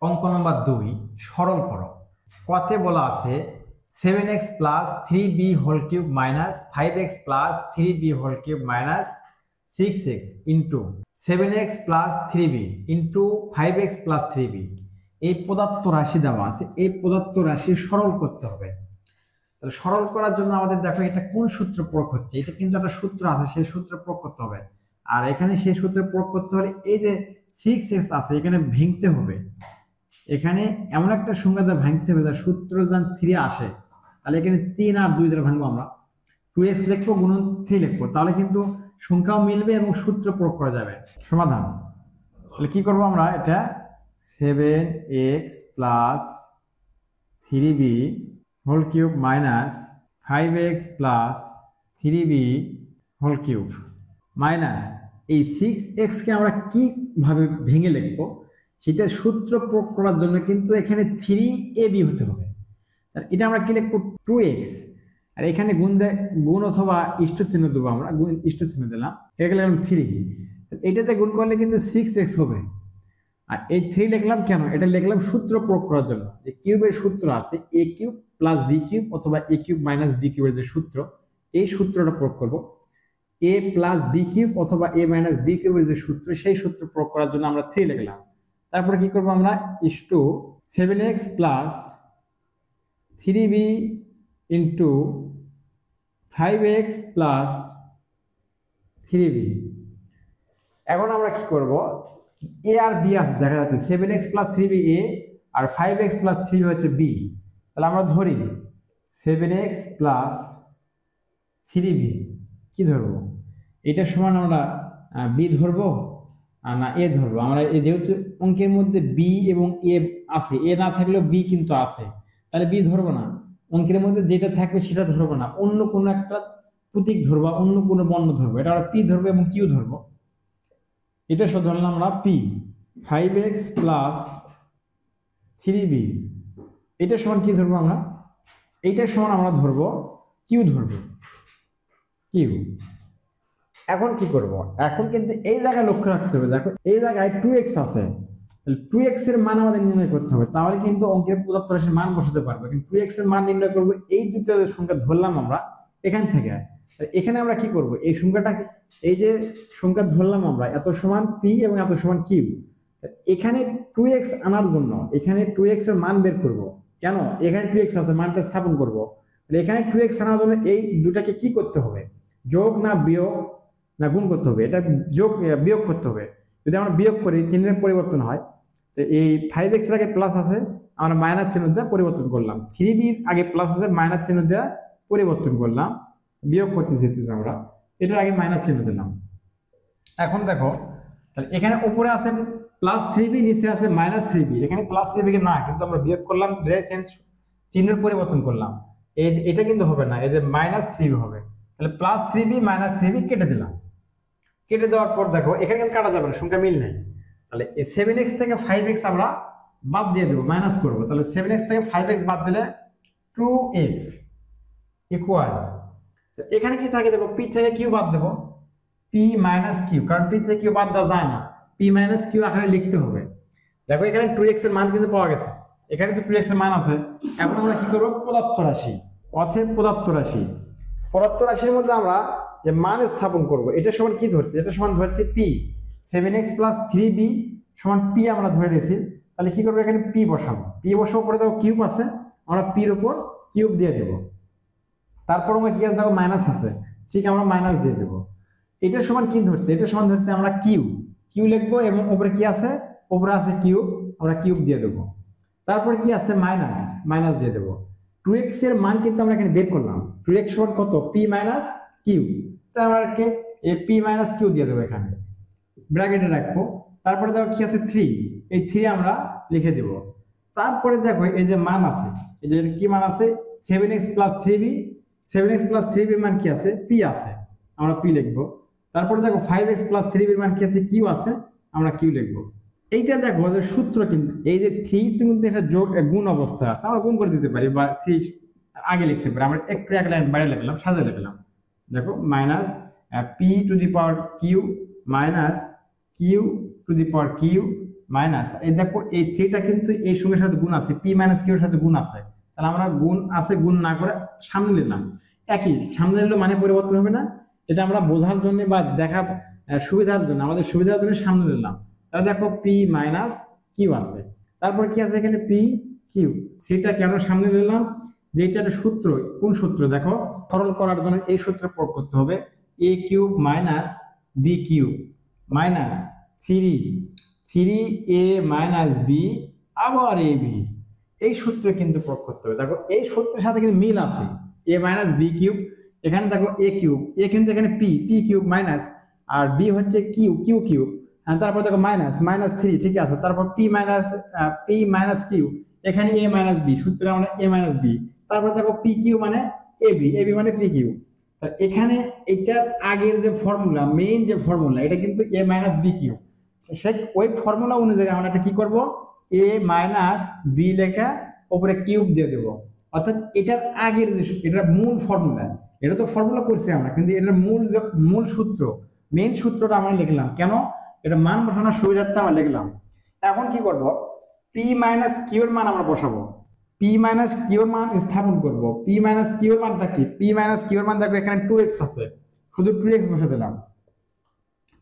অঙ্ক নম্বর 2 সরল করো। কতে বলা আছে 7x plus 3b whole cube minus 5x plus 3b whole cube minus 6x into 7x plus 3b into 5x plus 3b। এই পদার্থ রাশি দেওয়া আছে, এই পদার্থ রাশি সরল করতে হবে। তাহলে সরল করার জন্য আমাদের দেখো এটা কোন সূত্র প্রয়োগ হচ্ছে, এটা কিন্তু একটা সূত্র আছে, সেই সূত্র প্রয়োগ করতে হবে। আর এখানে সেই সূত্র প্রয়োগ করতে হলে এই যে 6x আছে এখানে ভাঙতে হবে, এখানে এমন একটা সংখ্যা দ্বারা ভাঙতে হবে যার সূত্র যেন 3 আসে। তাহলে এখানে 3 আর 2 দ্বারা ভাঙবো আমরা, 2x লিখবো গুণন 3 লিখবো, তাহলে কিন্তু সংখ্যাও মিলবে এবং সূত্র প্রয়োগ করা যাবে। সমাধান তাহলে কি করবো আমরা, এটা 7x plus 3b whole cube minus 5x plus 3b whole cube minus এই 6x কে আমরা কিভাবে ভেঙে লিখবো সেটা সূত্র প্রয়োগ করার জন্য কিন্তু এখানে 3ab হতে হবে। এটা আমরা কি লিখবো 2x, আর এখানে গুণ অথবা ইষ্ট চিহ্ন দেবো, আমরা গুণ ইষ্ট চিহ্ন দিলাম, এটা লিখলাম 3, এটাতে গুণ করলে কিন্তু 6x হবে। আর এই 3 লিখলাম কেন, এটা লিখলাম সূত্র প্রয়োগ করার জন্য, যে কিউবের সূত্র আছে a cube plus b cube অথবা a কিউব মাইনাস b কিউবের যে সূত্র, এই সূত্রটা প্রয়োগ করব। a প্লাস b কিউব অথবা a মাইনাস b কিউবের যে সূত্র, সেই সূত্র প্রয়োগ করার জন্য আমরা 3 লিখলাম। তারপরে কি করব আমরা, is to 7x plus 3b into 5x plus 3b। এখন আমরা কি করব, a আর b আছে দেখা যাচ্ছে, 7x plus 3b a R 5x plus 3b হচ্ছে b। তাহলে আমরা ধরি 7x প্লাস 3b কি ধরবো, এটা সমান আমরা b ধরবো না a ধরবো। আমরা যেহেতু অঙ্কের মধ্যে b এবং a আছে, a না থাকলেও b কিন্তু আছে, তাহলে b ধরবো না। অঙ্কের মধ্যে যেটা থাকবে সেটা ধরবো না, অন্য কোনো একটা প্রতীক ধরবো, অন্য কোনো বর্ণ ধরবো, এটা আমরা p ধরবো এবং q ধরবো। এটা শুধু ধরলাম আমরা p। 5x প্লাস 3b এটা সমান কি ধরবো আমরা, এইটা সমান আমরা ধরবো q ধরবো, q। এখন কি করব, এখন কিন্তু এই জায়গায় লক্ষ্য রাখতে হবে, দেখো এই জায়গায় 2x আছে, তাহলে 2x এর মান আমাদের নির্ণয় করতে হবে, তাহলে কিন্তু অঙ্কের প্রদত্ত রাশির মান বসাতে পারবো। কিন্তু 2x এর মান নির্ণয় করব এই দুটো সংখ্যা ধরলাম আমরা এখান থেকে। এখানে আমরা কি করব, এই সংখ্যাটা, এই যে সংখ্যা ধরলাম আমরা এত সমান p এবং এত সমান q, এখানে 2x আনার জন্য এখানে 2x এর মান বের করব। কেন, এখানে 2x আছে, মানটা স্থাপন করব। এখানে 2x আনার জন্য এই দুটাকে কি করতে হবে, যোগ না বিয়োগ না গুণ করতে হবে, এটা বিয়োগ করতে হবে। যদি আমরা বিয়োগ করি চিহ্নের পরিবর্তন হয়, তো এই 5x এর আগে প্লাস আছে, আমরা মাইনাস চিহ্ন দিয়ে পরিবর্তন করলাম, 3b আগে প্লাস আছে, মাইনাস চিহ্ন দিয়ে পরিবর্তন করলাম, বিয়োগ করতেছি আমরা, এটার আগে মাইনাস চিহ্ন দিলাম। এখন দেখো তাহলে এখানে উপরে আছে প্লাস 3b, নিচে আছে মাইনাস 3b, এখানে প্লাস 3b কে না, কিন্তু আমরা বিয়োগ করলাম, চিহ্নের পরিবর্তন করলাম, এটা কিন্তু হবে না, এই যে মাইনাস 3b হবে। তাহলে প্লাস 3b মাইনাস 3b কেটে দিলাম, কেটে দেওয়ার পর দেখো এখানে কিন্তু কাটা যাবে না, সংখ্যা মিল নেই। তাহলে এই 7x থেকে 5x আমরা বাদ দিয়ে দেবো, মাইনাস করবো। তাহলে 7x থেকে 5x বাদ দিলে 2x ইকুয়াল, এখানে কি থাকে দেখো, p থেকে q বাদ দেবো, p মাইনাস q, কারণ p থেকে q বাদ দেওয়া যায় না, p মাইনাস q আকারে লিখতে হবে। দেখো এখানে 2x এর মান কিন্তু পাওয়া গেছে, এখানে তো 2x এর মান আছে। এখন আমরা কি করবো, পদার্থ রাশি, অতএব পদার্থ রাশির মধ্যে আমরা যে মান স্থাপন করব, এটা সমান কি ধরছি, এটা সমান ধরছি p, 7x প্লাস 3b সমান p আমরা ধরে নিয়েছি। তাহলে কি করবো, এখানে p বসাবো, পরে দেখো কিউব আছে, আমরা p এর উপর কিউব দিয়ে দেবো। তারপর আমরা কি আছে দেখো মাইনাস আছে, ঠিক আমরা মাইনাস দিয়ে দেবো। এটা সমান কি ধরছে, এটা সমান ধরছে আমরা কিউ লিখবো, এবং উপরে কি আছে, উপরে আছে কিউব, আমরা কিউব দিয়ে দেবো। তারপর কি আছে মাইনাস দিয়ে দেবো। 2x এর মান কিন্তু আমরা এখানে বের করলাম, 2x সমান কত, p মাইনাস কিউ, তাই আমরা p মাইনাস কিউ দিয়ে দেবো, এখানে ব্র্যাকেটে রাখবো। তারপরে দেখো কি আছে 3, এই 3 আমরা লিখে দেব। তারপরে দেখো এই যে মান আছে, এই যে কি মান আছে, 7x plus 3b, 7x plus 3b মান কি আছে, p আছে, আমরা p লিখবো। তারপরে দেখো 5x প্লাস 3b মান কি আছে, q আছে, আমরা q লিখবো। এইটা দেখো যে সূত্র, কিন্তু এই যে 3 কিন্তু এটা যোগ গুণ অবস্থা আছে, আমরা গুণ করে দিতে পারি বা 3 আগে লিখতে পারি, আমরা একটু এক লাইন বাইরে লিখলাম, সাজে লিখলাম। দেখো minus p two the power q minus q two the power q minus এই দেখো এই থ্রিটা কিন্তু এই সঙ্গের সাথে গুণ আছে, পি মাইনাস কিউ এর সাথে গুণ আছে, তাহলে আমরা গুণ আছে গুণ না করে সামনে নিলাম। একই সামনে নিলে মানে পরিবর্তন হবে না, এটা আমরা বোঝার জন্য বা দেখার সুবিধার জন্য, আমাদের সুবিধার জন্য সামনে নিলাম। তাহলে দেখো পি মাইনাস কিউ আছে, তারপর কি আছে এখানে পি কিউ। থ্রিটা কেন সামনে নিলাম, যেটা একটা সূত্র, কোন সূত্র দেখো, সরল করার জন্য এই সূত্র প্রয়োগ করতে হবে, A cube minus B cube minus three A minus B আবার এ বি, এই সূত্র কিন্তু প্রয়োগ করতে হবে। দেখো এই সূত্রের সাথে কিন্তু মিল আছে, এ মাইনাস বি কিউব, এখানে দেখো এ কিউব, এ কিন্তু এখানে পি কিউব মাইনাস, আর বি হচ্ছে কিউ কিউব, তারপর দেখো মাইনাস মাইনাস থ্রি, ঠিক আছে, তারপর পি মাইনাস কিউ, এখানে এ মাইনাস বি, সূত্রে আমরা এ মাইনাস বি, তারপর দেখো পি কিউ মানে এ বি মানে পি কিউ। এখানে এটার আগের যে ফর্মুলা, মেইন যে ফর্মুলা, এটা কিন্তু এ মাইনাস বি কিউ, সেই ওই ফর্মুলা অনুযায়ী আমরা এটা কি করব, এ মাইনাস বি লেখা উপরে কিউব দিয়ে দেবো। অর্থাৎ এটার আগের যে এটার মূল ফর্মুলা, এটা তো ফর্মুলা করছি আমরা, কিন্তু এটার মূল সূত্র, মেইন সূত্রটা আমরা লিখলাম। কেন, এটা মান বসানোর সুবিধার্থে আমরা লিখলাম। এখন কি করব, পি মাইনাস কিউ এর মান আমরা বসাবো, পি মাইনাস কিউ এর মান স্থাপন করব। পি মাইনাস কিউ এর মানটা কি, পি মাইনাস কিউ এর মান দেখো এখানে 2x আছে, শুধু 2x বসে দিলাম,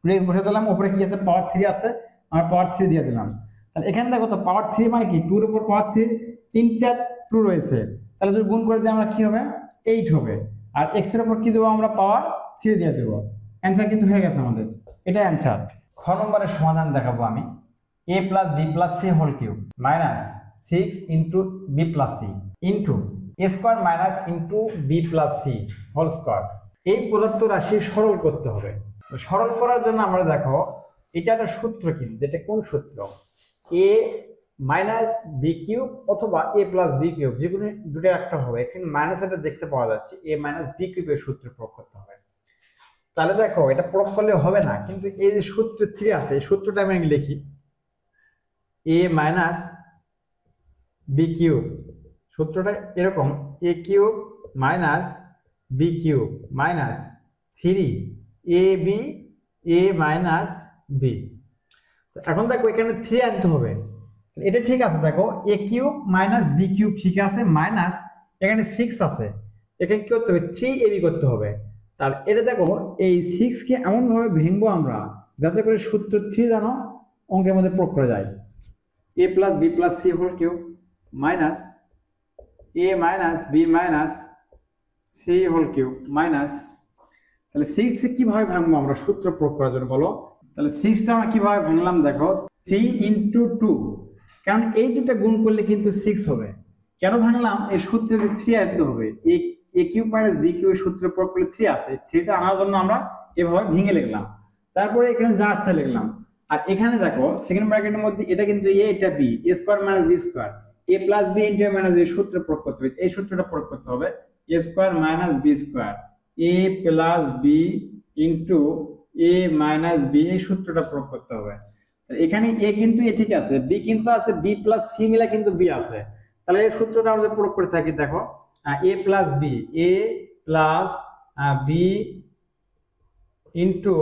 2x বসে দিলাম, উপরে কি আছে পাওয়ার 3 আছে, আমরা পাওয়ার 3 দিয়ে দিলাম। তাহলে এখানে দেখো তো পাওয়ার 3 মানে কি, 2 এর উপর পাওয়ার 3, তিনটা 2 রয়েছে, তাহলে যদি গুণ করে দিই আমরা কি হবে 8 হবে, আর x এর উপর কি দেবো আমরা পাওয়ার 3 দিয়ে দেবো। অ্যান্সার কিন্তু হয়ে গেছে আমাদের, এটা অ্যান্সার। খ নম্বরের সমাধান দেখাবো আমি, a plus B plus C whole cube minus 6 into B plus C into A square minus into B plus C whole square. এই প্রদত্ত রাশি সরল করতে হবে। তো সরল করার জন্য আমরা দেখো এটা একটা সূত্র, কিন্তু এটা কোন সূত্র, এ মাইনাস বি কিউব অথবা এ প্লাস বি কিউব, যে কোনো দুটো একটা হবে। এখানে মাইনাস এটা দেখতে পাওয়া যাচ্ছে, এ মাইনাস বি কিউবের সূত্র প্রয়োগ করতে হবে। তাহলে দেখো এটা প্রয়োগ করলে হবে না, কিন্তু এই যে সূত্র 3 আছে, এই সূত্রটা আমি লিখি, এ মাইনাস বি কিউব, সূত্রটা এরকম, A cube minus B cube minus 3 A B A minus B. এখন দেখো এখানে 3 আনতে হবে, এটা ঠিক আছে, দেখো A cube minus B cube ঠিক আছে, মাইনাস এখানে 6 আছে, এখানে কি করতে হবে 3 এ বি করতে হবে। তাহলে এটা দেখো এই 6 কে এমন ভাবে ভেঙবো আমরা যাতে করে সূত্র 3 জানো অঙ্কের মধ্যে প্রয়োগ করা যায়, A plus B plus C whole cube minus A minus B minus C whole cube minus, তাহলে 6 কিভাবে ভাঙবো আমরা সূত্র প্রয়োগ করার জন্য বলো। তাহলে 6টা আমরা কিভাবে ভাঙলাম দেখো, 3 ইন্টু 2, কারণ এই দুটা গুণ করলে কিন্তু 6 হবে। কেন ভাঙলাম, এই সূত্রে যে 3 আনতে হবে, এ কিউব মাইনাস বি কিউবের সূত্র প্রয়োগ করলে 3 আছে, 3টা আনার জন্য আমরা এভাবে ভেঙে লিখলাম, তারপরে এখানে যা আসতে লিখলাম। আর এখানে দেখো সেকেন্ড ব্র্যাকেটের মধ্যে এটা কিন্তু এ, এটা বি, এ স্কোয়ার মাইনাস বি স্কোয়ার, এ প্লাস বি ইন্টু এ মাইনাস বি সূত্র প্রয়োগ করতে হবে, এই সূত্রটা প্রয়োগ করতে হবে, এ স্কোয়ার মাইনাস বি স্কোয়ার এ প্লাস বি ইন্টু এ মাইনাস বি, এই সূত্রটা প্রয়োগ করতে হবে। এখানে এ কিন্তু এ ঠিক আছে, বি কিন্তু আছে, বি প্লাস সি মিলা কিন্তু বি আছে, তাহলে এই সূত্রটা আমরা প্রয়োগ করে থাকি, দেখো এ plus B, A plus B into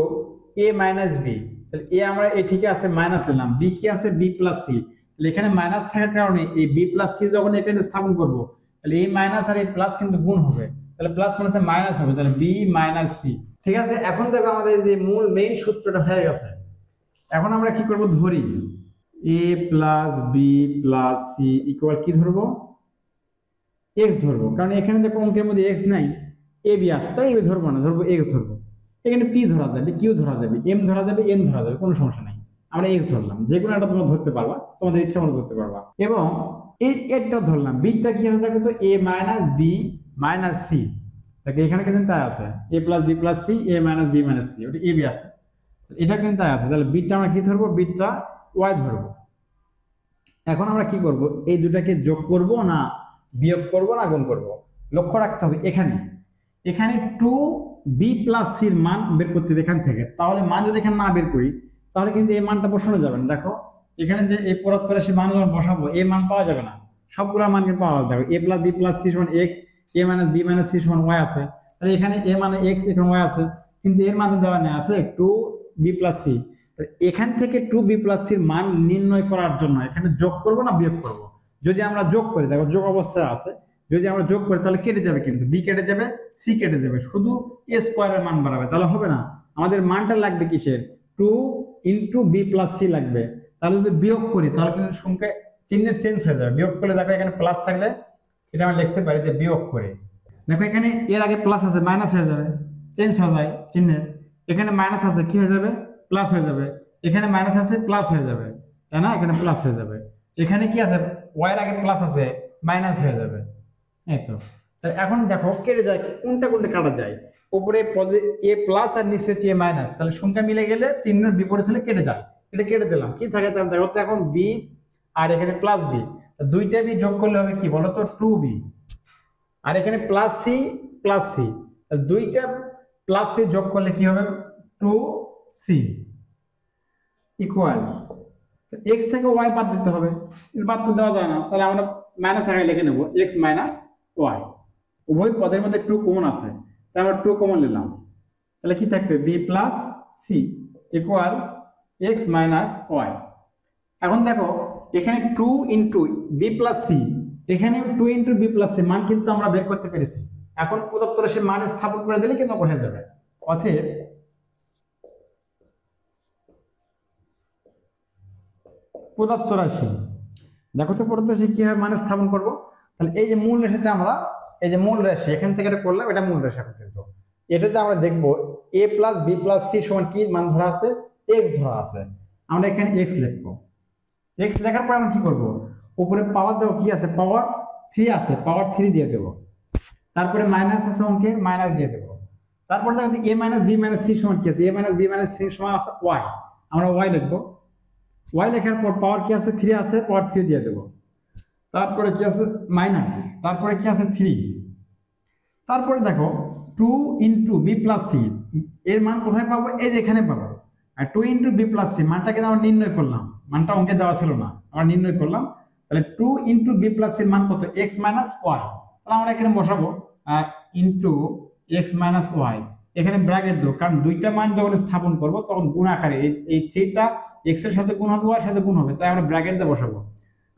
A minus B, তাহলে এ আমরা এ ঠিক আছে মাইনাস নিলাম, বি কি আছে বি প্লাস সি, তাহলে এখানে মাইনাস থাকার কারণে এই বি প্লাস সি যখন এখানে স্থাপন করব, তাহলে এই মাইনাস আর এই প্লাস কিন্তু গুণ হবে, তাহলে প্লাস মাইনাসে মাইনাস হবে, তাহলে বি মাইনাস সি। ঠিক আছে, এখন দেখো আমাদের যে মূল মেইন সূত্রটা হয়ে গেছে। এখন আমরা কি করব, ধরি A plus B plus C equal কি ধরবো, এক্স ধরবো, কারণ এখানে দেখো অঙ্কের মধ্যে এক্স নাই, এ বি আছে, তাই এ ধরবো না, ধরবো এক্স ধরবো। এখানে পি ধরা যাবে, কিউ ধরা যাবে, এম ধরা যাবে, এন ধরা যাবে, কোনো সমস্যা নাই, আমরা এক্স ধরলাম, যে কোনো একটা তোমরা ধরতে পারবা, তোমাদের ইচ্ছা মতো ধরতে পারবা। এবং এরটা ধরলাম, বিটা কি আছে দেখো তো, এ মাইনাস বি মাইনাস সি, এখানে কিন্তু তাই আছে, A plus B plus C A minus B minus C, ওটা এ বি আছে, এটা কিন্তু তাই আছে, তাহলে বিটটা আমরা কি ধরবো, বিটটা ওয়াই ধরবো। এখন আমরা কি করব, এই দুটাকে যোগ করব না বিয়োগ করব না গুণ করব, লক্ষ্য রাখতে হবে এখানে 2b প্লাস সির মান বের করতে হবে এখান থেকে, তাহলে মান যদি এখানে না বের করি তাহলে কিন্তু এই মানটা বসানো যাবে না। দেখো এখানে যে এই প্রদত্ত রাশি মান বসাবো, এই মান পাওয়া যাবে না, সবগুলো মান কিন্তু পাওয়া যাবে, এ প্লাস বি প্লাস সি সমান এক্স, এ মাইনাস বি মাইনাস সি সমান ওয়াই আছে, তাহলে এখানে এ মানে এক্স, এখানে ওয়াই আছে, কিন্তু এর মান দেওয়া নেই, আছে 2b প্লাস সি, এখান থেকে 2b+c এর মান নির্ণয় করার জন্য এখানে যোগ করব না বিয়োগ করব? যদি আমরা যোগ করি, দেখো যোগ অবস্থায় আছে, যদি আমরা যোগ করি তাহলে কেটে যাবে, কিন্তু বি কেটে যাবে, সি কেটে যাবে, শুধু এ স্কোয়ারের মান বাড়াবে, তাহলে হবে না। আমাদের মানটা লাগবে কিসের? 2 × b+c লাগবে। তাহলে যদি বিয়োগ করি তাহলে কিন্তু সংখ্যা চিহ্নের চেঞ্জ হয়ে যাবে। বিয়োগ করলে দেখো এখানে প্লাস থাকলে এটা আমরা লিখতে পারি যে বিয়োগ করে। দেখো এখানে এর আগে প্লাস আছে, মাইনাস হয়ে যাবে, চেঞ্জ হয়ে যায় চিহ্নের। এখানে মাইনাস আছে, কি হয়ে যাবে? প্লাস হয়ে যাবে। এখানে মাইনাস আছে, প্লাস হয়ে যাবে, তাই না? এখানে প্লাস হয়ে যাবে। এখানে কি আছে? ওয়াই এর আগে প্লাস আছে, মাইনাস হয়ে যাবে। এই তো এখন দেখো কেটে যায়, কোনটা কোনটা কাটা যায়? উপরে এ প্লাস আর নিচে এ মাইনাস, তাহলে সংখ্যা মিলে গেলে চিহ্নের বিপরীত হলে কেটে যায়। এটা কেটে দিলাম, কি থাকে তাহলে দেখো তো, এখন বি আর এখানে প্লাস বি, দুইটা বি যোগ করলে হবে কি বলো তো? 2b। আর এখানে প্লাস সি, দুইটা প্লাস সি যোগ করলে কি হবে? 2c ইকুয়াল এক্স থেকে ওয়াই বাদ দিতে হবে, বাদ তো দেওয়া যায় না, তাহলে আমরা মাইনাস আগে লিখে নেবো এক্স মাইনাস ওয়াই। উভয় পদের মধ্যে 2 কমন আছে, তাই আমরা 2 কমন নিলাম, তাহলে কি থাকবে? B plus C equal X minus Y. এখন দেখো এখানে 2 × b+c, এখানে 2 × b+c মান কিন্তু আমরা বের করতে পেরেছি। এখন প্রদত্ত রাশির মান স্থাপন করে দিলে কিন্তু হয়ে যাবে। অতএব প্রদত্ত রাশি, দেখো তো প্রদত্ত রাশি কিভাবে মান স্থাপন করব? তাহলে এই যে মূল রাশিতে আমরা, এই যে মূল রাশি এখান থেকে এটা করলাম, এটা মূল রাশি। এখন কিন্তু এটাতে আমরা দেখবো a + b+c সমান কি মান ধরা আছে? x ধরা আছে। আমরা এখানে x লিখবো। x লেখার পর আমরা কি করব? উপরে পাওয়ার দেবো, কি আছে? পাওয়ার 3 আছে, পাওয়ার 3 দিয়ে দেবো। তারপরে মাইনাস আছে অঙ্কে, মাইনাস দিয়ে দেবো। তারপরে দেখো a - b - c সমান কি আছে? a - b - c সমান আছে y, আমরা y লিখবো। y লেখার পর পাওয়ার কি আছে? 3 আছে, পাওয়ার 3 দিয়ে দেবো। তারপরে কি আছে? মাইনাস, তারপরে কি আছে? 3। তারপরে দেখো 2 × b+c এর মান কোথায় পাবো? এই যে এখানে পাবো। আর 2 × b+c মানটা কিন্তু আমরা নির্ণয় করলাম, মানটা অঙ্কে দেওয়া ছিল না, আমরা নির্ণয় করলাম। তাহলে 2 × b+c এর মান কত? x - y। তাহলে আমরা এখানে বসাবো ইনটু x - y, এখানে ব্র্যাকেট দেবো, কারণ দুইটা মান যখন স্থাপন করব তখন গুণ আকারে এই 3টা x এর সাথে গুণ হবে, y এর সাথে গুণ হবে, তাই আমরা ব্র্যাকেট দিয়ে বসাবো।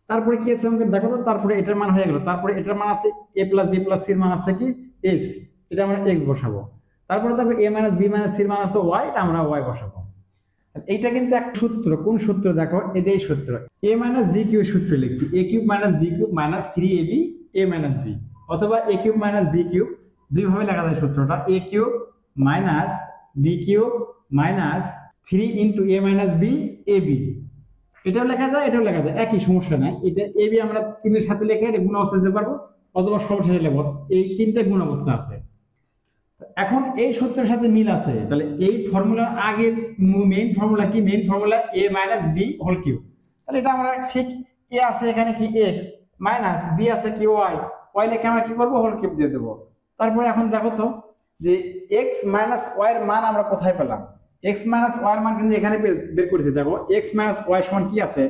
তারপরে কি আছে অঙ্কে দেখো তো, তারপরে এটার মান হয়ে গেল, তারপরে এটার মান আছে a + b+c এর মান আছে কি? x, এটা আমরা x বসাবো। তারপরে দেখো a - b - c এর মান আছে y, এটা আমরা y বসাবো। এইটা কিন্তু এক সূত্র, কোন সূত্র? দেখো এই সূত্র a - b কিউ সূত্র লিখছি, a³ - b³ - 3ab a - b, অথবা a³ - b³ দুই ভাবে লেখা যায় সূত্রটা, a³ - b³ - 3 × a - b ab, এটাও লেখা যায়, এটাও লেখা যায়, একই, সমস্যা নাই। এটা ab আমরা 3 এর সাথে লিখে এটা গুণ অবস্থা দিতে পারবো, অথবা সরাসরি লিখবো, এই তিনটা গুণ অবস্থা আছে। এখন এই সূত্রের সাথে মিল আছে, তাহলে এই ফর্মুলার আগের মেইন ফর্মুলা কি? Main formula a - b whole cube. তাহলে এটা আমরা ঠিক a আছে এখানে কি x, মাইনাস b আছে কি y, y লিখে আমরা কি করব? হোল কিউব দিয়ে দেবো। তারপরে এখন দেখো তো যে x - y এর মান আমরা কোথায় পেলাম? x - y এর মান কিন্তু এখানে বের করেছি। দেখো x - y সমান কি আছে?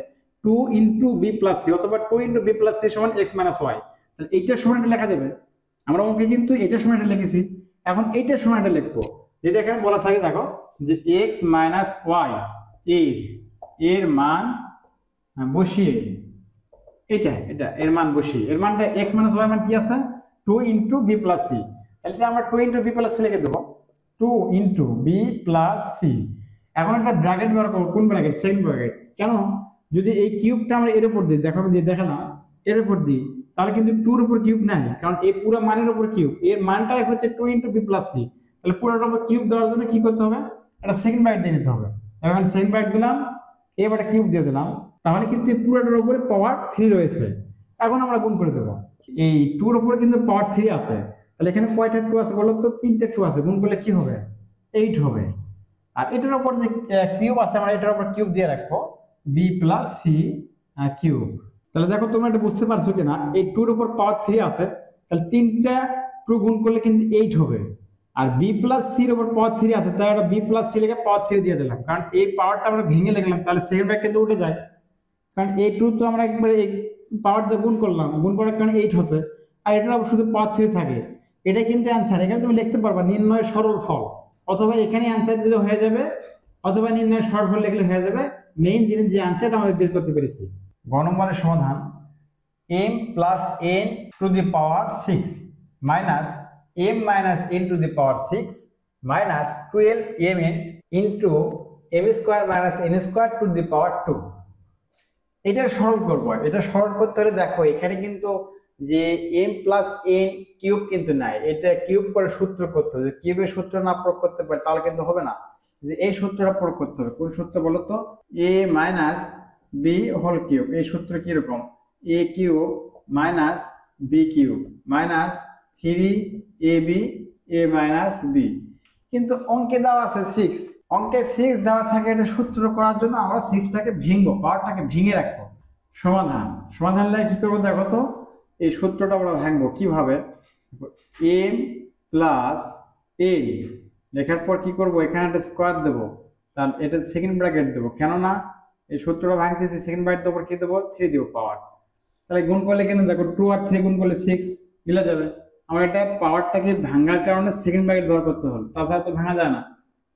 2 × b+c, অথবা 2 × b+c সমান x - y। তাহলে এইটার সমান এটা লেখা যাবে, আমরা অঙ্কে কিন্তু এটার সমান এটা লিখেছি। এখন এইটার সময় এটা লিখবো, যেটা এখানে বলা থাকে, দেখো যে x - y এর মান বসিয়ে, এটা এর মান বসিয়ে, এর মানটা x - y মান কি আছে? 2 × b+c, তাহলে এটা আমরা 2 × b+c লিখে দেবো, 2 × b+c। এখন একটা ব্র্যাকেট ব্যবহার করবো, কোন ব্র্যাকেট? Second bracket. কেন? যদি এই কিউবটা আমরা এর উপর দিই, দেখো আমি দিয়ে দেখালাম, এর উপর দিই, তাহলে কিন্তু 2 এর উপর কিউব নাই, কারণ এই পুরো মানের উপর কিউব, এর মানটাই হচ্ছে 2 × b+c। তাহলে পুরোটার উপর কিউব দেওয়ার জন্য কি করতে হবে? একটা সেকেন্ড ব্র্যাকেট দিয়ে নিতে হবে। এখন সেকেন্ড ব্র্যাকেট দিলাম, এবার কিউব দিয়ে দিলাম, তাহলে কিন্তু এই পুরোটার উপরে পাওয়ার 3 রয়েছে। এখন আমরা গুণ করে দেবো, এই 2 এর উপরে কিন্তু পাওয়ার 3 আছে, তাহলে এখানে কয়টা 2 আছে বলো তো? 3টে 2 আছে, গুণ করলে কি হবে? 8 হবে। আর এটার উপর যে কিউব আছে, আমরা এটার উপর কিউব দিয়ে রাখবো, b+c কিউব। তাহলে দেখো তোমরা এটা বুঝতে পারছো কিনা, এই 2 এর উপর পাওয়ার 3 আছে, তাহলে 3টা 2 গুণ করলে কিন্তু 8 হবে। আর b+c এর উপর পাওয়ার 3 আছে, তাই এটা b+c লিখে পাওয়ার 3 দিয়ে দিলাম, কারণ এই পাওয়ারটা আমরা ভেঙে লিখলাম, তাহলে সেকেন্ড ব্র্যাকেট কিন্তু উঠে যায়, কারণ এই 2 তো আমরা একবারে এই পাওয়ার দিয়ে গুণ করলাম, গুণ করার কারণে 8 হচ্ছে, আর এটার উপর শুধু পাওয়ার 3 থাকে। এটাই কিন্তু অ্যান্সার। এখানে তুমি লিখতে পারবা নির্ণয় সরল ফল, অথবা এখানে অ্যান্সার দিলে হয়ে যাবে অথবা নির্ণয় শর্টফল লিখলে হয়ে যাবে। মেইন জিনিস যে আনসারটা আমাদের বের করতে পেরেছি। গ নম্বরের সমাধান m plus n to the power 6 minus m minus n to the power 6 minus 12mn into m square minus n square to the power 2। এটা সরল করব। এটা সরল করতে হলে দেখো এখানে কিন্তু যে m প্লাস n কিউব কিন্তু নাই, এটা কিউব করে সূত্র করতে হবে। কিউবের সূত্র না প্রয়োগ করতে পারে তাহলে কিন্তু হবে না, যে এই সূত্রটা প্রয়োগ করতে হবে। কোন সূত্র বলো তো? a minus b whole cube. এই সূত্র কিরকম? a cube minus b cube minus 3ab a minus b। কিন্তু অঙ্কে দেওয়া আছে 6, অঙ্কে 6 দেওয়া থাকে। এটা সূত্র করার জন্য আমরা 6টাকে ভেঙবো, পাওয়ারটাকে ভেঙে রাখবো। সমাধান লাগে কি করবো দেখো তো, এই সূত্রটা আমরা ভাঙবো কিভাবে? m প্লাস n লেখার পর কি করব, এখানে একটা স্কোয়ার দেবো, তার এটা সেকেন্ড ব্র্যাকেট দেবো, কেননা এই সূত্রটা ভাঙতেছি। সেকেন্ড ব্র্যাকেট দেবো, কি দেবো? 3 দেবো পাওয়ার। তাহলে গুণ করলে কিন্তু দেখো 2 আর 3 গুণ করলে 6 মিলে যাবে। আমার এটা পাওয়ারটাকে ভাঙার কারণে সেকেন্ড ব্র্যাকেট ব্যবহার করতে হলো, তাছাড়া তো ভাঙা যায় না।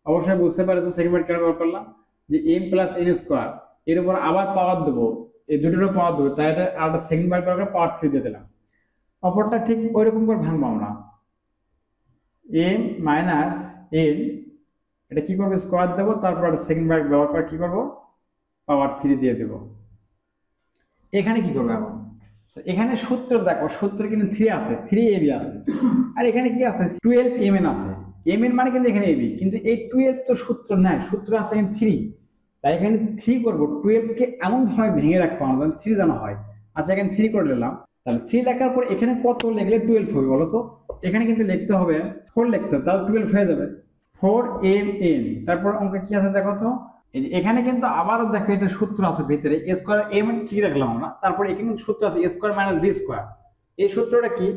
অবশ্যই বুঝতে পারছো সেকেন্ড ব্র্যাকেট কেন ব্যবহার করলাম, যে m প্লাস n স্কোয়ার এর উপর আবার পাওয়ার দেবো, এই দুটোরও পাওয়ার দেবো, তাই এটা আর সেকেন্ড ব্র্যাকেট ব্যবহার করে পাওয়ার 3 দিয়ে দিলাম। অপরটা ঠিক ওইরকম করে ভাঙবো আমরা। m মাইনাস n এটা কি করবো? স্কোয়ার দেবো, তারপর সেকেন্ড ব্র্যাকেট ব্যবহার করে কি করবো? পাওয়ার 3 দিয়ে দেবো। এখানে কি করবো এখন? এখানে সূত্র দেখো, সূত্র কিন্তু 3 আছে, 3ab আছে, আর এখানে কি আছে? 12mn আছে। mn মানে কিন্তু এখানে ab, কিন্তু এই 12 তো সূত্র নাই, সূত্র আছে এখানে 3। তাই এখানে 3 করবো, 12 কে এমন ভাবে ভেঙে রাখবো আমরা 3 জানা হয়। আচ্ছা এখানে 3 করে নিলাম। তাহলে 3 লেখার পর এখানে কত লিখলে 12 হবে বলো তো? এখানে কিন্তু লিখতে হবে 4 লিখতে হবে, তাহলে 12 হয়ে যাবে। 4mn। তারপর অঙ্ক কি আছে দেখো তো, এখানে কিন্তু আবারও দেখো এটা সূত্র আছে ভিতরে, a স্কয়ার m ঠিক রাখলাম আমরা। তারপর এখানে কিন্তু সূত্র আছে a square minus b square. এই সূত্রটা কি?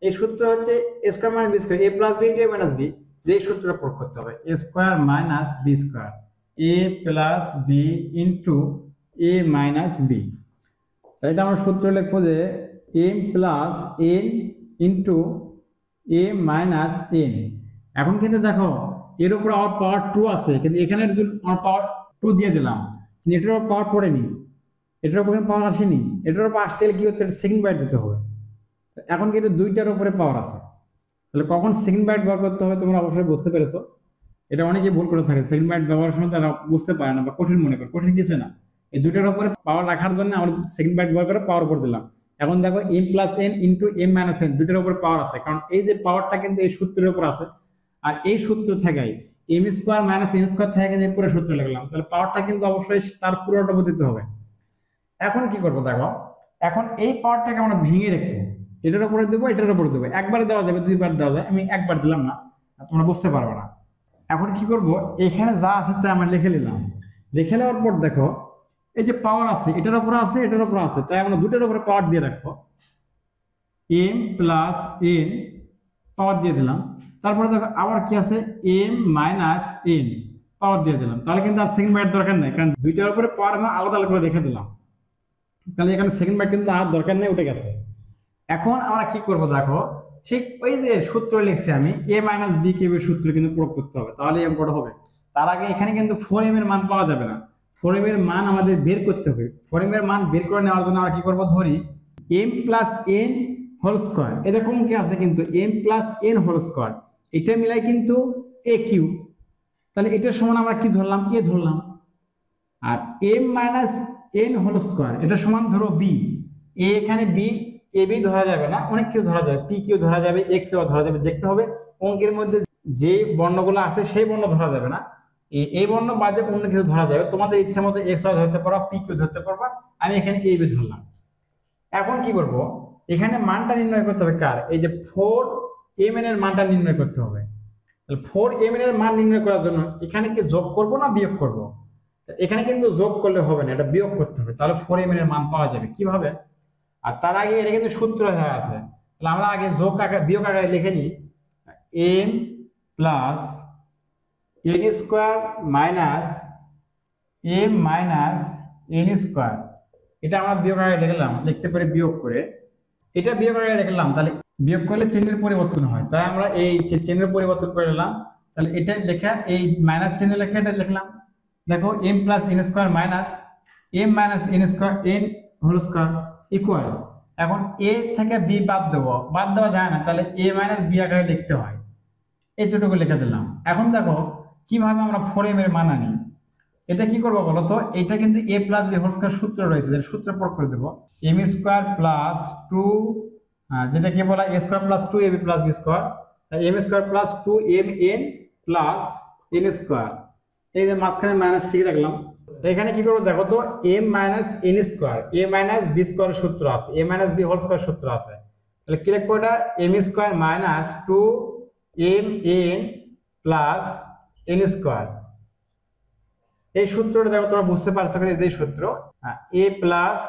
এই সূত্র হচ্ছে a square minus b square, a plus b into a minus b। যে সূত্রটা প্রয়োগ করতে হবে, a square minus b square, a plus b into a minus b। তাই এটা আমরা সূত্র লিখবো যে m plus n into a minus n। এখন কিন্তু দেখো এর উপর আমার পাওয়ার 2 আছে, কিন্তু এখানে আমার পাওয়ার 2 দিয়ে দিলাম, কিন্তু এটার উপর পাওয়ার পড়েনি, এটার উপর পাওয়ার আসেনি। এটার উপর আসতে গেলে কি হচ্ছে? সেকেন্ড বাইট দিতে হবে। এখন কিন্তু দুইটার উপরে পাওয়ার আছে, তাহলে কখন সেকেন্ড বাইট ব্যবহার করতে হবে তোমরা অবশ্যই বুঝতে পেরেছো। এটা অনেকে ভুল করে থাকে, সেকেন্ড বাইট ব্যবহারের সময় তারা বুঝতে পারে না বা কঠিন মনে করে। কঠিন কিছু না, এই দুইটার উপরে পাওয়ার রাখার জন্য আমরা সেকেন্ড বাইট ব্যবহার করে পাওয়ার উপর দিলাম। এখন দেখো m plus n into m minus n, দুইটার উপরে পাওয়ার আছে, কারণ এই যে পাওয়ারটা কিন্তু এই সূত্রের উপর আছে। আর এই সূত্র থেকেই m square minus n square থেকে যে পুরো সূত্র লিখলাম, তাহলে পাওয়ারটা কিন্তু অবশ্যই তার পুরোটা উপর দিতে হবে। এখন কি করবো দেখো, এখন এই পাওয়ারটাকে আমরা ভেঙে রাখবো, এটার উপরে দেবো, এটার উপরে দেবো। একবারে দেওয়া যাবে, দুইবার দেওয়া যায়, আমি একবার দিলাম না, তোমরা বুঝতে পারবে না। এখন কি করব, এখানে যা আছে তাই আমরা লিখে নিলাম। লিখে নেওয়ার পর দেখো এই যে পাওয়ার আছে, এটার উপর আছে, এটার উপর আছে, তাই আমরা দুটোর উপরে পাওয়ার দিয়ে রাখবো। m প্লাস n পাওয়ার দিয়ে দিলাম। তারপরে দেখো আবার কি আছে, m মাইনাস n পাওয়ার দিয়ে দিলাম। তাহলে কিন্তু আর সেকেন্ড বাইট দরকার নেই, কারণ দুইটার উপরে পাওয়ার আমরা আলাদা আলাদা করে রেখে দিলাম। তাহলে এখানে সেকেন্ড বাইট কিন্তু আর দরকার নেই, উঠে গেছে। এখন আমরা কি করব দেখো, ঠিক ওই যে সূত্র লিখছি আমি, a মাইনাস b কিউবের সূত্র কিন্তু প্রয়োগ করতে হবে, তাহলে এই অঙ্কটা হবে। তার আগে এখানে কিন্তু 4m এর মান পাওয়া যাবে না, 4m এর মান আমাদের বের করতে হবে। 4m এর মান বের করে নেওয়ার জন্য আমরা কি করব, ধরি m plus n whole square, এরকম কি আছে কিন্তু m plus n whole square, এটা মিলাই কিন্তু a কিউব। তাহলে এটার সমান আমরা কি ধরলাম, a ধরলাম। আর m minus n whole square এটা সমান ধরো b। a এখানে b, এ বি ধরা যাবে না, অনেক কিছু ধরা যাবে, পি কিউ ধরা যাবে, এক্স ও ধরা যাবে। দেখতে হবে অঙ্কের মধ্যে যে বর্ণগুলো আছে সেই বর্ণ ধরা যাবে না, এই বর্ণ বাদে অন্য কিছু ধরা যাবে। তোমাদের ইচ্ছা মতো এক্স ওয়াই ধরতে পারো, পি কিউ ধরতে পারবা। আমি এখানে এ বি ধরলাম। এখন কি করব, এখানে মানটা নির্ণয় করতে হবে কার, এই যে 4mn এর মানটা নির্ণয় করতে হবে। তাহলে 4mn এর মান নির্ণয় করার জন্য এখানে কি যোগ করব না বিয়োগ করব? এখানে কিন্তু যোগ করলে হবে না, এটা বিয়োগ করতে হবে, তাহলে 4mn এর মান পাওয়া যাবে কিভাবে। আর তার আগে এটা কিন্তু সূত্র হয়ে আছে, তাহলে আমরা আগে যোগ আকারে বিয়োগ আকারে লিখে নিই, m plus n square minus m minus n square, এটা আমরা বিয়োগ আকারে লিখলাম, লিখতে পারি বিয়োগ করে, এটা বিয়োগ আকারে লিখলাম। তাহলে বিয়োগ করলে চিহ্নের পরিবর্তন হয়, তাই আমরা এই চিহ্নের পরিবর্তন করে নিলাম। তাহলে এটা লেখা, এই মাইনাস চিহ্ন লেখা এটা লিখলাম, দেখো m plus n square minus m minus n square n whole square equal, এখন a থেকে b বাদ দেবো, বাদ দেওয়া যায় না, তাহলে a মাইনাস b আকারে লিখতে হয়, এইটুকু লিখে দিলাম। এখন দেখো কিভাবে আমরা 4m এর মান আনি। এটা কি করবো বলো তো, এটা কিন্তু a plus b whole square সূত্র রয়েছে, সূত্র প্রয়োগ করে দেবো। m স্কোয়ার প্লাস 2, যেটা কি বলা a square plus 2ab plus b square, m square plus 2mn plus n square, এই যে মাঝখানে মাইনাস ঠিক রাখলাম। এখানে কি করবো দেখো তো, m minus n square, a minus b square সূত্র আছে, a minus b whole square সূত্র আছে, তাহলে কি লিখবো, এটা m square minus 2mn plus n square. এই সূত্রটা দেখো তোমরা বুঝতে পারছো, এই সূত্র a plus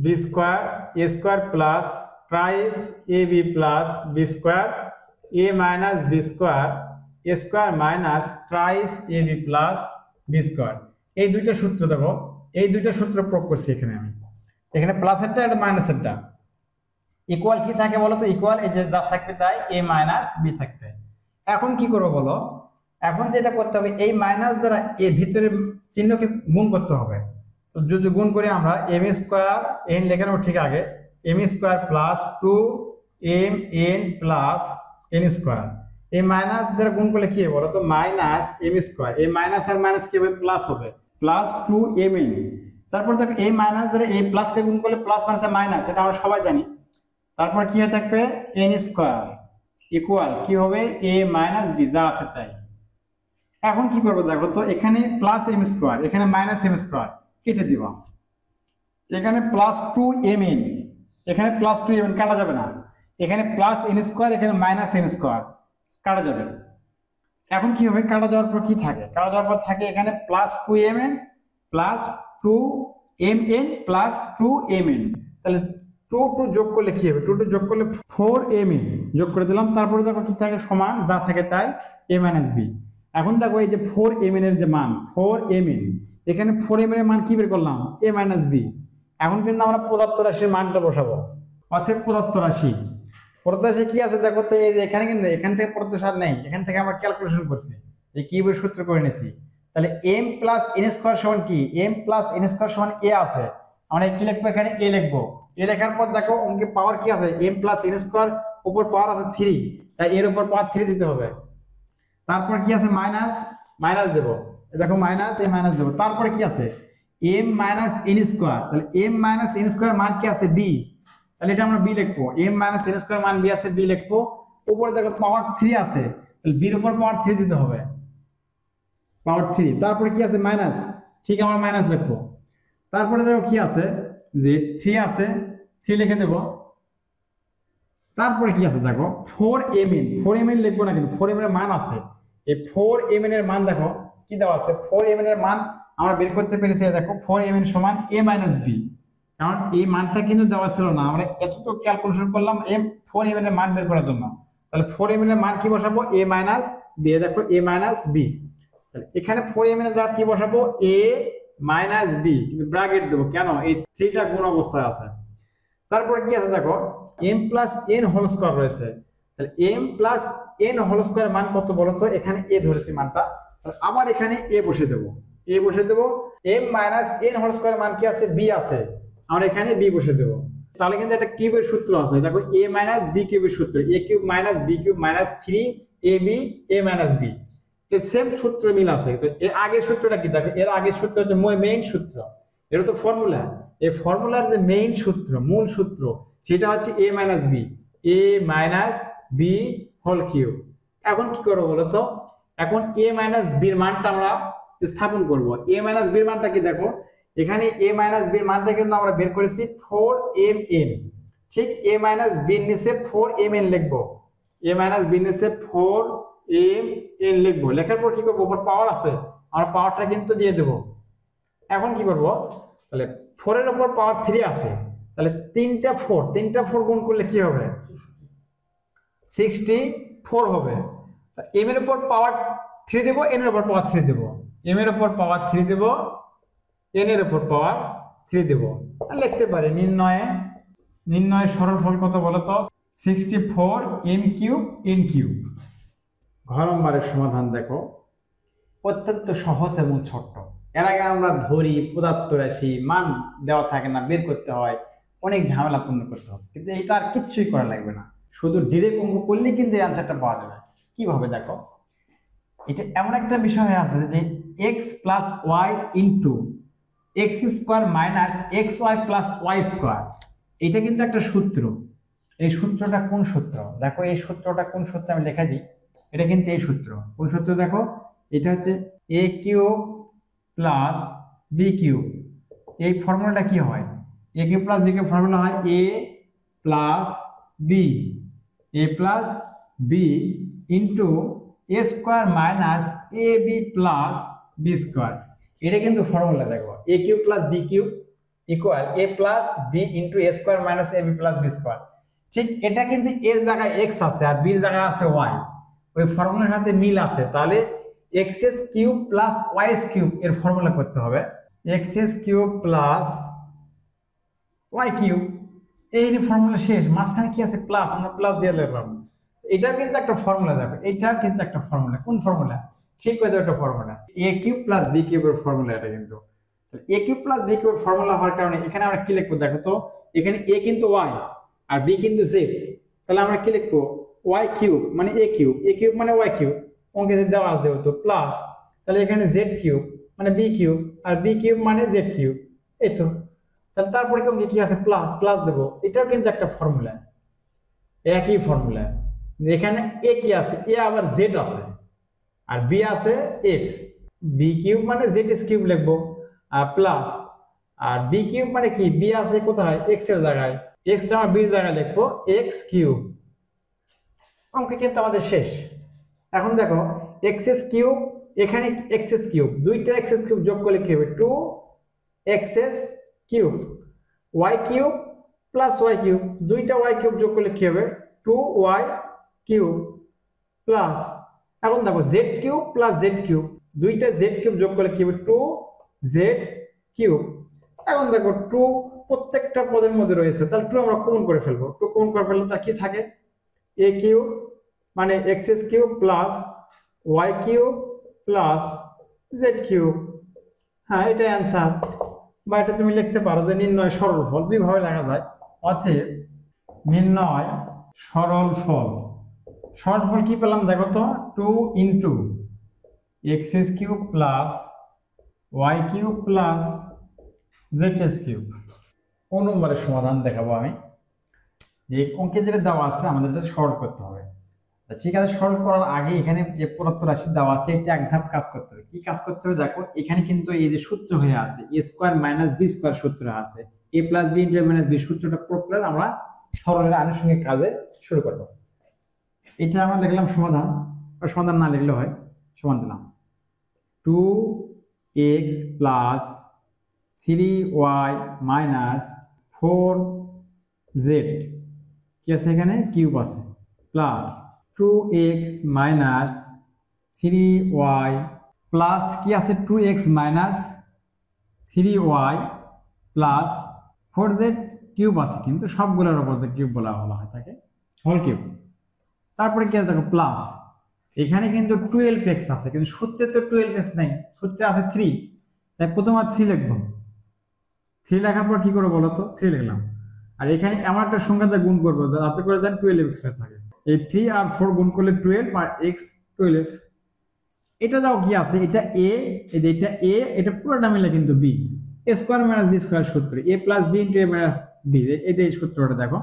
b square a square plus twice ab plus b square a minus b square a square minus twice ab plus b square. এই দুইটা সূত্র দেখো, এই দুইটা সূত্র প্রয়োগ করছি এখানে আমি, এখানে প্লাসেরটা আর মাইনাসেরটা। ইকুয়াল কি থাকে বলো তো, ইকুয়াল এই যে যা থাকবে তাই a মাইনাস b থাকবে। এখন কি করবো বলো, এখন যেটা করতে হবে, এই মাইনাস দ্বারা এর ভিতরে চিহ্নকে গুণ করতে হবে। তো যদি গুণ করি আমরা, m স্কোয়ার n লেখা নেবো ঠিক আগে, m square plus 2mn plus n square, এই মাইনাস দ্বারা গুণ করলে কি হবে বলো তো, মাইনাস m স্কোয়ার, এই মাইনাস আর মাইনাস কি হবে, প্লাস হবে, প্লাস 2mn। তারপর দেখো এই মাইনাস দ্বারা এই প্লাসকে গুণ করলে প্লাস মাইনাস মাইনাস, এটা আমরা সবাই জানি। তারপর কি হয়ে থাকবে, n স্কোয়ার ইকুয়াল কি হবে, a মাইনাস b, যা আছে তাই। এখন কি করবো দেখো তো, এখানে প্লাস m স্কোয়ার, এখানে মাইনাস m স্কোয়ার কেটে দিব, এখানে প্লাস 2mn, এখানে প্লাস 2mn কাটা যাবে না, এখানে প্লাস n স্কোয়ার, এখানে মাইনাস n স্কোয়ার কাটা যাবে। এখন কি হবে, কাটা যাওয়ার পর কি থাকে, কাটা যাওয়ার পর থাকে এখানে plus 2mn plus 2mn plus 2mn, তাহলে 2 যোগ করলে কি হবে, 2 যোগ করলে 4mn যোগ করে দিলাম। তারপরে দেখো কি থাকে, সমান যা থাকে তাই a মাইনাস b। এখন দেখো এই যে 4mn এর যে মান 4mn, এখানে 4mn এর মান কি বের করলাম, a মাইনাস b। এখন কিন্তু আমরা প্রদত্ত রাশির মানটা বসাবো, অর্থাৎ প্রদত্ত রাশি, প্রদত্ত রাশি কি আছে দেখো তো, এই যে এখানে কিন্তু এখান থেকে প্রদত্ত সার নেই, এখান থেকে আমরা ক্যালকুলেশন করছি, এই কিউবের সূত্র করে নিয়েছি। তাহলে m প্লাস n স্কোয়ার সমান কি, m প্লাস n স্কোয়ার সমান a আছে, আমরা কি লিখবো, এখানে a লিখবো। a লেখার পর দেখো অঙ্কে পাওয়ার কি আছে, m প্লাস n স্কোয়ার উপর পাওয়ার আছে 3, তাই এর উপর পাওয়ার 3 দিতে হবে। তারপর কি আছে, মাইনাস, মাইনাস দেবো, দেখো মাইনাস এ মাইনাস দেবো। তারপরে কি আছে, m মাইনাস n স্কোয়ার, তাহলে m মাইনাস n স্কোয়ার মান কি আছে, b, তাহলে এটা আমরা b লিখবো, m মাইনাস n স্কোয়ার মান b আছে, b লিখবো। উপরে দেখো পাওয়ার 3 আছে, তাহলে b এর উপর পাওয়ার 3 দিতে হবে, পাওয়ার 3। তারপরে কি আছে, মাইনাস, ঠিক আমরা মাইনাস লিখবো। তারপরে দেখো কি আছে, যে 3 আছে, 3 লিখে দেবো। তারপরে কি আছে দেখো 4mn, 4mn লিখবো না কিন্তু 4mn এর মান আছে, এই 4mn এর মান দেখো কি দেওয়া আছে, 4mn এর মান আমরা বের করতে পেরেছি, দেখো 4mn সমান a মাইনাস b, কারণ এই মানটা কিন্তু দেওয়া ছিল না, আমরা এতটুকু ক্যালকুলেশন করলাম 4mn এর মান বের করার জন্য। তাহলে 4mn এর মান কি বসাবো, a মাইনাস b, দেখো a মাইনাস b, তাহলে এখানে 4mn এর জায়গায় কি বসাবো, a মাইনাস b, কিন্তু ব্র্যাকেট দেবো কেন, এই 3টা গুণ অবস্থায় আছে। তারপরে কি আছে দেখো, m plus n whole square রয়েছে, তাহলে m plus n whole square মান কত বলো তো, এখানে a ধরেছি মানটা, তাহলে আবার এখানে a বসে দেবো, a বসে দেবো। m minus n whole square মান কি আছে, b আছে, আমরা এখানে b বসে দেবো। তাহলে কিন্তু একটা কিউবের সূত্র আছে, দেখো a মাইনাস b কিউবের সূত্র, a cube minus b cube minus 3ab a minus b, এর সেম সূত্র মিল আছে। তো এর আগের সূত্রটা কি, দেখো এর আগের সূত্র হচ্ছে মেইন সূত্র, এটা তো ফর্মুলা, এই ফর্মুলার যে মেইন সূত্র, মূল সূত্র, সেটা হচ্ছে a minus b, a minus b whole cube. এখন কি করবো বলতো, এখন a মাইনাস b এর মানটা আমরা স্থাপন করব। a মাইনাস b এর মানটা কি দেখো, এখানে a মাইনাস b এর মানটা কিন্তু আমরা বের করেছি 4mn, ঠিক a মাইনাস b এর নিচে 4mn লিখবো, a মাইনাস b এর নিচে 4mn লিখবো। লেখার পর কি করবো, উপর পাওয়ার আছে, আমরা পাওয়ারটা কিন্তু দিয়ে দেবো। এখন কি করবো, তাহলে 4 এর উপর পাওয়ার 3 আছে, তাহলে 3টা 4 গুণ করলে কি হবে, 64 হবে। m এর উপর পাওয়ার 3 দেবো, n এর উপর পাওয়ার 3 দেবো, m এর উপর পাওয়ার 3 দেবো, n এর উপর পাওয়ার 3 দেবো। লিখতে পারি নির্ণয় সরল ফল কত বলতো, 64 m কিউব n কিউব। ঘ নম্বরের সমাধান দেখো, অত্যন্ত সহজ এবং ছোট্ট। এর আগে আমরা ধরি পদার্থ রাশি মান দেওয়া থাকে না, বের করতে হয়, অনেক ঝামেলা পূর্ণ করতে হবে, কিন্তু এটা আর কিচ্ছুই করা লাগবে না, শুধু ডিরেক্ট অঙ্ক করলেই কিন্তু এই আনসারটা পাওয়া যাবে। কিভাবে দেখো, এটা এমন একটা বিষয় আছে যে X plus Y into X square minus X Y plus Y square, এটা কিন্তু একটা সূত্র। এই সূত্রটা কোন সূত্র দেখো, এই সূত্রটা কোন সূত্র আমি লেখা দিই। এটা কিন্তু এই সূত্র, কোন সূত্র দেখো, এটা হচ্ছে A cube plus B cube. এই ফর্মুলাটা কি হয়, A cube plus B cube formula হয় A plus B, A plus B into A square minus A B plus B square. এটা কিন্তু ফর্মুলা দেখো, A cube plus B cube equal A plus B into A square minus A B plus B square. ঠিক এটা কিন্তু এর জায়গায় x আছে আর বির জায়গায় আছে ওয়াই, ওই ফর্মুলার সাথে মিল আছে। তাহলে X S cube plus Y S cube এর ফর্মুলা করতে হবে, X S cube plus Y cube. এই ফর্মুলা শেষ, মাঝখানে কি আছে প্লাস, আমরা প্লাস দিয়ে লিখলাম। এটা কিন্তু একটা ফর্মুলা যাবে, এটা কিন্তু একটা ফর্মুলা। কোন ফর্মুলা, ঠিক করে দেবো একটা ফর্মুলা, এ কিউব প্লাস বি কিউবের ফর্মুলা এটা কিন্তু। এ কিউব প্লাস বি কিউবের ফর্মুলা হওয়ার কারণে এখানে আমরা কি লিখবো দেখো তো, এখানে এ কিন্তু ওয়াই আর বি কিন্তু জেড, তাহলে আমরা কি লিখবো ওয়াই কিউব মানে এ কিউব, এ কিউব মানে ওয়াই কিউব, অঙ্কে যে দেওয়া আছে তো প্লাস, তাহলে এখানে জেড কিউব মানে বি কিউব আর বি কিউব মানে জেড কিউব, এই তো। তাহলে তারপরে অঙ্কে কি আছে প্লাস, প্লাস দেবো, এটাও কিন্তু একটা ফর্মুলা, একই ফর্মুলা। এখানে এ কি আছে, এ আবার জেড আছে আর বি আছে এক্স, বি কিউব মানে জেড এক্স কিউব লিখবো আর প্লাস, আর বি কিউব মানে কি, বি আছে কোথায় এক্স এর জায়গায়, এক্সটা আমার বির জায়গায় লিখবো এক্স কিউব। অঙ্ক কিন্তু আমাদের শেষ। এখন দেখো এক্স এস কিউব, এখানে এক্স এস কিউব, দুইটা এক্স এস কিউব যোগ করলে কি হবে, two X S cube, Y cube plus Y cube, দুইটা ওয়াই কিউব যোগ করলে কি হবে, টু ওয়াই কিউব প্লাস, এখন দেখো Z cube plus Z cube, দুইটা জেড কিউব যোগ করলে কি হবে, টু জেড কিউব। এখন দেখো টু প্রত্যেকটা পদের মধ্যে রয়েছে, তাহলে টু আমরা কমন করে ফেলবো, টু কমন করে ফেললে তার কি থাকে, এ কিউব মানে X S cube plus Y cube plus Z cube. হ্যাঁ এটাই অ্যান্সার। বা এটা তুমি লিখতে পারো যে নির্ণয় সরল ফল, দুইভাবে লেখা যায়। অতএব নির্ণয় সরল ফল, সরল ফল কি পেলাম দেখো তো, two into X S cube plus Y cube plus Z S cube. ও নম্বরের সমাধান দেখাবো আমি, যে অঙ্কে যেটা দেওয়া আছে আমাদের এটা সরল করতে হবে। ঠিক আছে, সরল করার আগে এখানে যে পদার্থ রাশি দেওয়া আছে এটা এক ধাপ কাজ করতে হবে। কি কাজ করতে হবে দেখো, এখানে কিন্তু এই যে সূত্র হয়ে আছে A square minus B square সূত্র আছে, A plus B into minus B সূত্রটা প্রয়োগ করে আমরা সরলের আনুষঙ্গিক কাজে শুরু করব। এটা আমরা লিখলাম সমাধান, সমাধান না লিখলে হয়, সমান দিলাম two X plus three Y minus four Z, কি আছে এখানে কিউব আছে, plus two X minus three Y plus কি আছে two X minus three Y plus four Z cube আছে, কিন্তু সবগুলোর উপর কিউব বলা হয় থাকে, হোল কিউব। তারপরে কি আছে দেখো প্লাস, এখানে কিন্তু 12x আছে, কিন্তু সূত্রে তো 12x নেই, সূত্রে আছে 3, তাই প্রথমে 3 লিখবো, 3 লেখার পর কি করবো বলো তো, 3 লিখলাম, আর এখানে এমন একটা সংখ্যাতে গুণ করবো যাতে করে যেন 12x হয়ে থাকে, এই 3 আর 4 গুণ করলে 12 আর x 12x। এটা দাও কি আছে, এটা a, এটা a, এটা পুরোটা মিলে কিন্তু b, a square minus b square সূত্র, a plus b into a minus b, এই সূত্রটা দেখো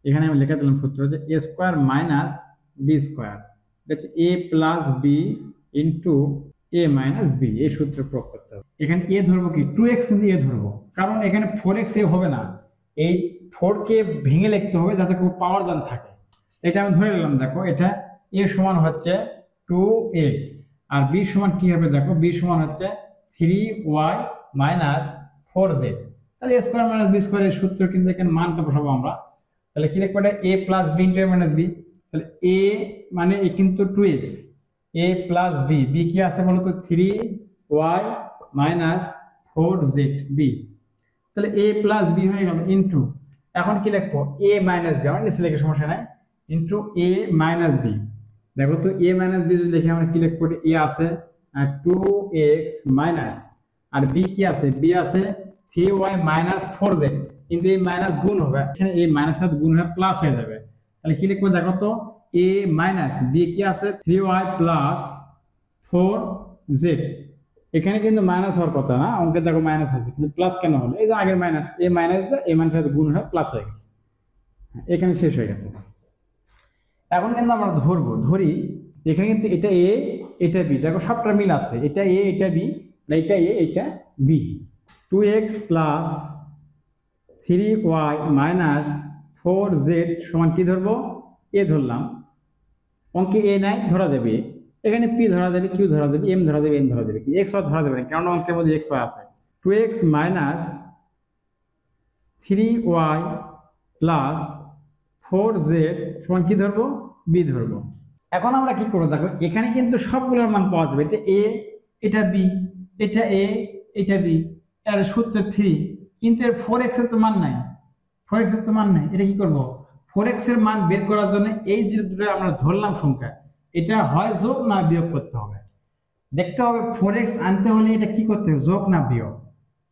এখানে আমি লিখে দিলাম, সূত্র হচ্ছে a square minus b square, এটা হচ্ছে a plus b into a minus b, এই সূত্র প্রয়োগ করতে হবে। এখানে a ধরবো কি 2x, কিন্তু a ধরবো কারণ এখানে 4x এ হবে না, এই 4 কে ভেঙে লিখতে হবে যাতে কোনো পাওয়ার জান থাকে। এটা আমি ধরে নিলাম, দেখো এটা a সমান হচ্ছে 2x আর b সমান কি হবে দেখো, b সমান হচ্ছে 3y মাইনাস 4z, তাহলে a square minus b square এর সূত্র কিন্তু এখানে মানটা বসাবো আমরা, তাহলে কি লিখবো এটা a plus b into a minus b, তাহলে a মানে এ কিন্তু 2x, a plus b, b কি আছে বলো তো 3y মাইনাস 4z b, তাহলে a প্লাস b হয়ে গেল ইনটু, এখন কি লিখবো a মাইনাস b, আমার নিচে লিখে সমস্যা নাই, ইনটু a মাইনাস b। দেখো তো a মাইনাস b যদি লিখি আমরা কি লিখবো, a আছে 2x মাইনাস, আর বি কি আছে, বি আছে 3y মাইনাস 4z, কিন্তু এই মাইনাস গুণ হবে, এখানে এই মাইনাসের সাথে গুণ হয়ে প্লাস হয়ে যাবে। তাহলে কি লিখবো দেখো তো, a মাইনাস বি কি আছে 3y প্লাস 4z, এখানে কিন্তু মাইনাস হওয়ার কথা না, অঙ্কে দেখো মাইনাস আছে কিন্তু প্লাস কেন হলো, এই যে আগের মাইনাস, এই মাইনাস দা এই মাইনাসের সাথে গুণ হয়ে প্লাস হয়ে গেছে, এখানে শেষ হয়ে গেছে। এখন কিন্তু আমরা ধরি এখানে কিন্তু এটা এ এটা বি, দেখো সবটা মিল আছে, এটা এ এটা বি, এটা এ এটা B. 2x plus 3y minus 4z সমান কি ধরবো, এ ধরলাম, অঙ্কে এ নাই ধরা যাবে, এখানে পি ধরা যাবে, কিউ ধরা যাবে, এম ধরা যাবে, এন ধরা যাবে, কি এক্স ওয়াই ধরা যাবে না, কারণ অঙ্কের মধ্যে এক্স ওয়াই আছে। 2x minus 3y plus 4z সমান কি ধরবো, বি ধরবো। এখন আমরা কি করবো দেখো, এখানে কিন্তু সবগুলোর মান পাওয়া যাবে, এটা এ এটা বি, এটা এ এটা বি, এর সূত্র 3, কিন্তু এর 4x এর তো মান নাই, 4x এর তো মান নাই, এটা কি করবো, 4x এর মান বের করার জন্য এই যে দুটো আমরা ধরলাম সংখ্যা, এটা হয় যোগ না বিয়োগ করতে হবে, দেখতে হবে 4x আনতে হলে এটা কি করতে হবে, যোগ না বিয়োগ।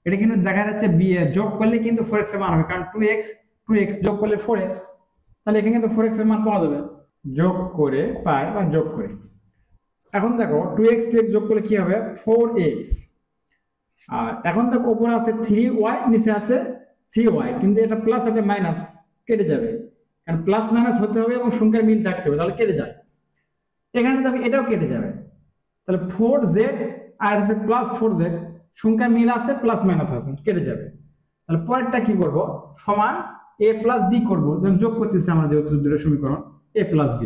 এটা কিন্তু দেখা যাচ্ছে যোগ করলে কিন্তু 4x এর মান হবে, কারণ 2x যোগ করলে 4x, তাহলে এখানে কিন্তু 4x এর মান পাওয়া যাবে, যোগ করে পাই বা যোগ করে। এখন দেখো 2x যোগ করলে কি হবে, 4x, আর এখন দেখো উপরে আছে 3y, নিচে আছে 3y, কিন্তু এটা প্লাস এটা মাইনাস, কেটে যাবে, কারণ প্লাস মাইনাস হতে হবে এবং সংখ্যার মিল থাকতে হবে, তাহলে কেটে যায়। এখানে দেখো এটাও কেটে যাবে, তাহলে 4z আর আছে প্লাস 4z, সংখ্যা মিল আছে প্লাস মাইনাস আছে, কেটে যাবে। তাহলে পরেরটা কি করব, সমান a প্লাস b করবো, যখন যোগ করতেছি আমরা যেহেতু দুটো সমীকরণ a প্লাস b।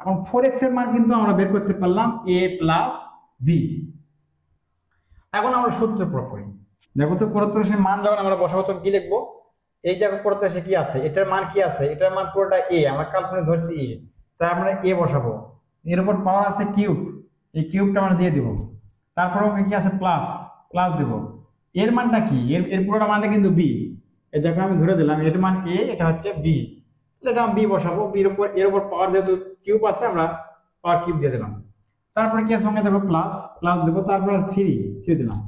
এখন 4x এর মান কিন্তু আমরা বের করতে পারলাম a প্লাস b। এখন আমরা সূত্র প্রয়োগ করি, দেখো তো প্রদত্ত রাশির মান যখন আমরা বসাবো তখন কি লিখবো, এই দেখো প্রদত্ত রাশি কি আছে, এটার মান কি আছে, এটার মান পুরোটা a, আমরা কাল্পনিক ধরছি a, তাই আমরা a বসাবো, এর উপর পাওয়ার আছে কিউব, এই কিউবটা আমরা দিয়ে দিব, তারপর কি আছে প্লাস, প্লাস দেব, এর মানটা কি, এর পুরোটা মানটা কিন্তু b, এই দেখো আমি ধরে দিলাম এর মান a, এটা হচ্ছে b, এটা আমি b বসাবো, b এর উপর এর উপর পাওয়ার যেহেতু কিউব আছে আমরা পাওয়ার কিউব দিয়ে দিলাম, তারপরে কি আছে সঙ্গে দেবো প্লাস, প্লাস দেবো, তারপর 3 দিলাম,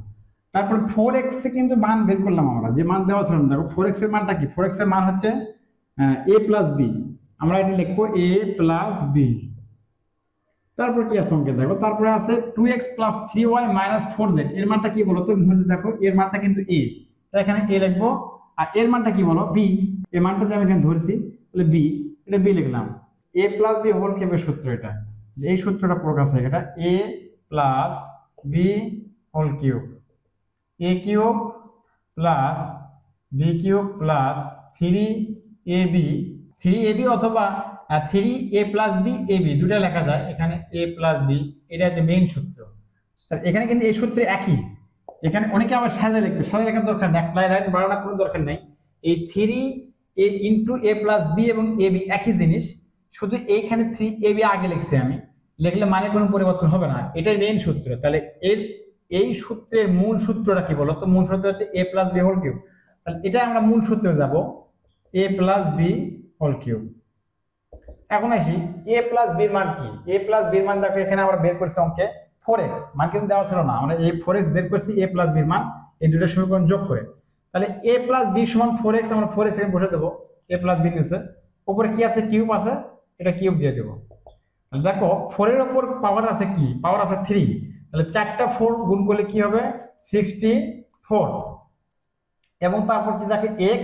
তারপর 4x কিন্তু মান বের করলাম আমরা, যে মান দেওয়া ছিল দেখো 4x এর মানটা কি, 4x এর মান হচ্ছে a প্লাস b, আমরা এটা লিখবো a প্লাস b। তারপর কি আছে অঙ্কে দেখো, তারপরে আছে 2x plus 3y minus 4z, এর মানটা কি বলো, তুমি ধরছি দেখো এর মানটা কিন্তু a, এখানে a লিখবো, আর এর মানটা কি বলো b, এর মানটা যে আমি এখানে ধরছি তাহলে b, এটা b লিখলাম। a প্লাস b হোল কিউবের সূত্র, এটা এই সূত্রটা প্রয়োগ আছে, এটা a plus b whole cube, a cube plus b cube plus 3ab, 3ab অথবা 3a প্লাস b ab দুটো লেখা যায়, এখানে a প্লাস b, এটা হচ্ছে মেইন সূত্র। এখানে কিন্তু এই সূত্রে একই, এখানে অনেকে আবার সাজা লিখবে, সাজা লেখার দরকার নেই, লাইন বাড়ানোর কোনো দরকার নেই, এই 3a into a plus b এবং ab একই জিনিস, শুধু এইখানে 3ab আগে লিখছি আমি, লিখলে মানে কোনো পরিবর্তন হবে না, এটাই মেইন সূত্র। তাহলে এই সূত্রের মূল সূত্রটা কি বলো তো, মূল সূত্র হচ্ছে a plus b whole cube, তাহলে এটা আমরা মূল সূত্রে যাব, a plus b whole cube. এখন আসি a প্লাস b এর মান কি, a প্লাস b এর মান দেখো এখানে আমরা বের করছি অঙ্কে 4x, মান কিন্তু দেওয়া ছিল না, আমরা এই 4x বের করছি a প্লাস b এর মান, এই দুটো সমীকরণ যোগ করে, তাহলে a প্লাস b সমান 4x, আমরা 4x এখানে বসে দেবো, a প্লাস b নিচে, উপরে কি আছে কিউব আছে, এটা কিউব দিয়ে দেবো। দেখো 4 এর উপর পাওয়ার আছে কি, পাওয়ার আছে 3, তাহলে 4টা 4 গুণ করলে কি হবে 64, এবং তারপর কি থাকে x,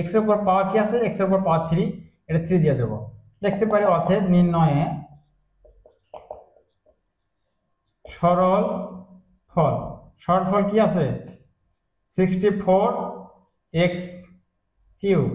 x এর উপর পাওয়ার কি আছে, x এর উপর পাওয়ার 3, এটা 3 দিয়ে দেবো, লিখতে পারি অতএব নির্ণয়ে সরল ফল কি আছে 64x কিউব।